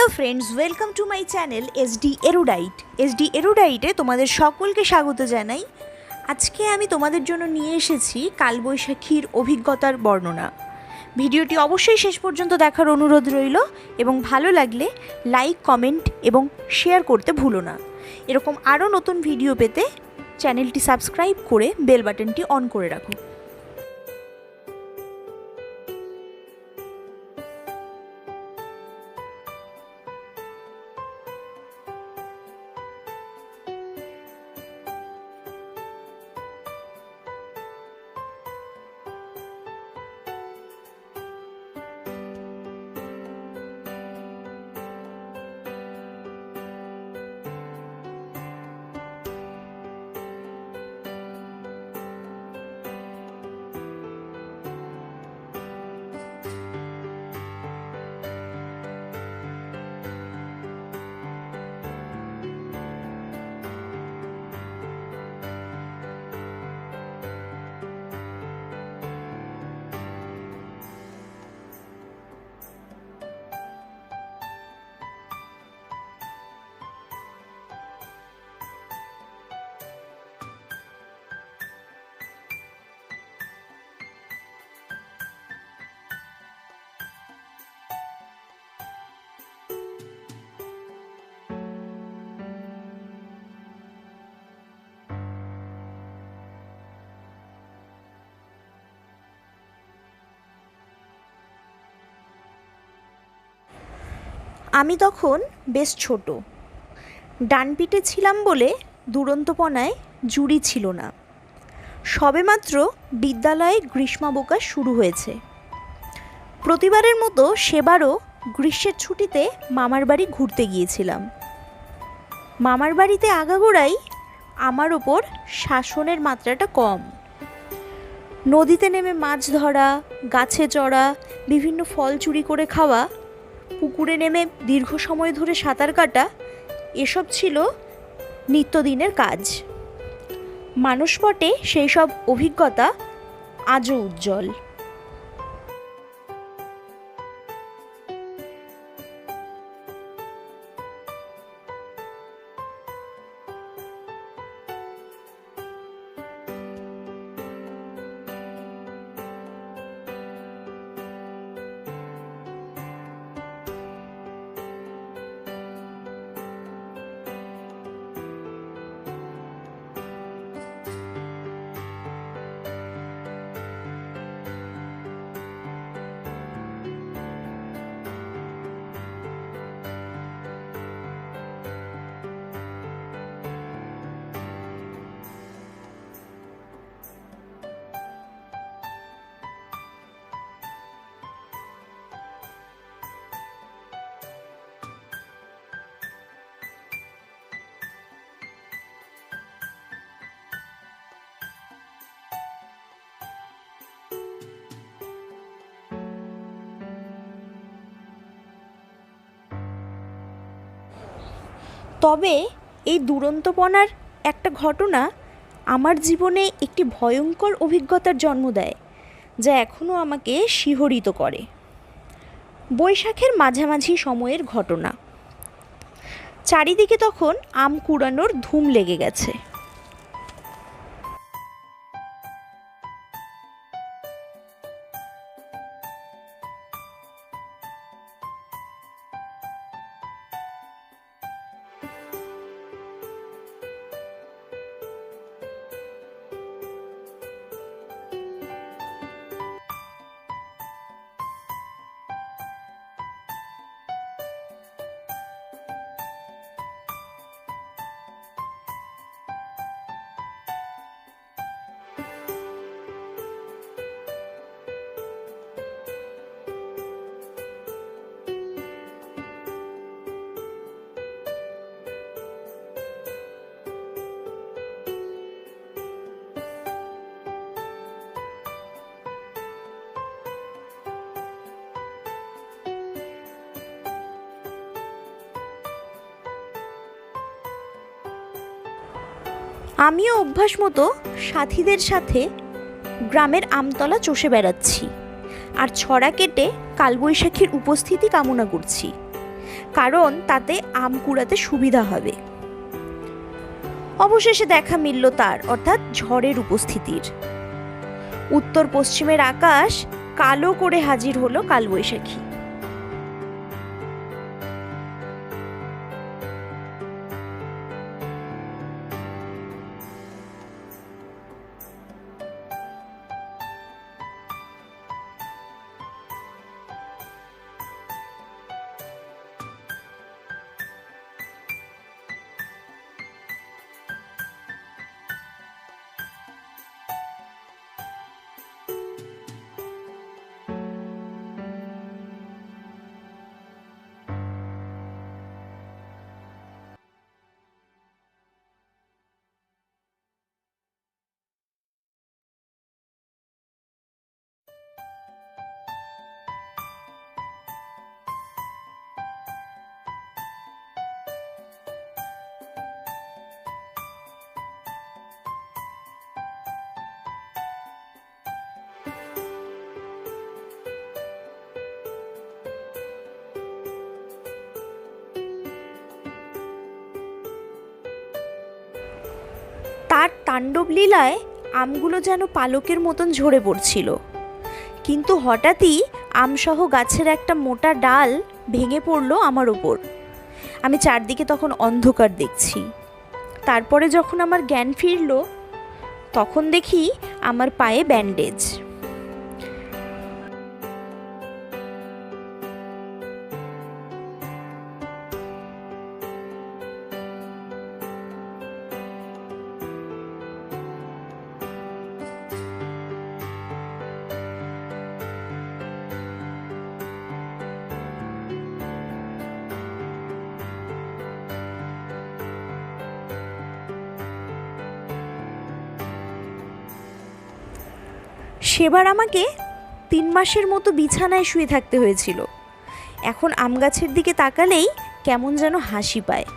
Hello friends, welcome to my channel SD Erudite. এসডি এরুডাইটে তোমাদের সকলকে স্বাগত জানাই। আজকে আমি তোমাদের জন্য নিয়ে এসেছি কালবৈশাখীর অভিজ্ঞতার বর্ণনা। ভিডিওটি অবশ্যই শেষ পর্যন্ত দেখার অনুরোধ রইল এবং ভালো লাগলে লাইক, কমেন্ট এবং শেয়ার করতে ভুলো না। এরকম আরও নতুন ভিডিও পেতে চ্যানেলটি সাবস্ক্রাইব করে বেল বাটনটি অন করে রাখো। আমি তখন বেশ ছোট, ডানপিটে ছিলাম বলে দুরন্তপনায় জুড়ি ছিল না। সবেমাত্র বিদ্যালয়ে গ্রীষ্মাবকাশ শুরু হয়েছে। প্রতিবারের মতো সেবারও গ্রীষ্মের ছুটিতে মামার বাড়ি ঘুরতে গিয়েছিলাম। মামার বাড়িতে আগাগোড়াই আমার ওপর শাসনের মাত্রাটা কম। নদীতে নেমে মাছ ধরা, গাছে চড়া, বিভিন্ন ফল চুরি করে খাওয়া, পুকুরে নেমে দীর্ঘ সময় ধরে সাঁতার কাটা, এসব ছিল নিত্যদিনের কাজ। মানসপটে সেই সব অভিজ্ঞতা আজও উজ্জ্বল। তবে এই দুরন্তপনার একটা ঘটনা আমার জীবনে একটি ভয়ঙ্কর অভিজ্ঞতার জন্ম দেয়, যা এখনও আমাকে শিহরিত করে। বৈশাখের মাঝামাঝি সময়ের ঘটনা। চারিদিকে তখন আম কুড়ানোর ধুম লেগে গেছে। আমিও অভ্যাস মতো সাথীদের সাথে গ্রামের আমতলা চষে বেড়াচ্ছি আর ছড়া কেটে কালবৈশাখীর উপস্থিতি কামনা করছি। কারণ তাতে আম কুড়াতে সুবিধা হবে। অবশেষে দেখা মিলল তার, অর্থাৎ ঝড়ের উপস্থিতির। উত্তর পশ্চিমের আকাশ কালো করে হাজির হলো কালবৈশাখী। তার তাণ্ডব লীলায় আমগুলো যেন পালকের মতন ঝরে পড়ছিল। কিন্তু হঠাৎই আমসহ গাছের একটা মোটা ডাল ভেঙে পড়ল আমার ওপর। আমি চারদিকে তখন অন্ধকার দেখছি। তারপরে যখন আমার জ্ঞান ফিরল, তখন দেখি আমার পায়ে ব্যান্ডেজ। সেবার আমাকে 3 মাসের মতো বিছানায় শুয়ে থাকতে হয়েছিল। এখন আম গাছের দিকে তাকালেই কেমন যেন হাসি পায়।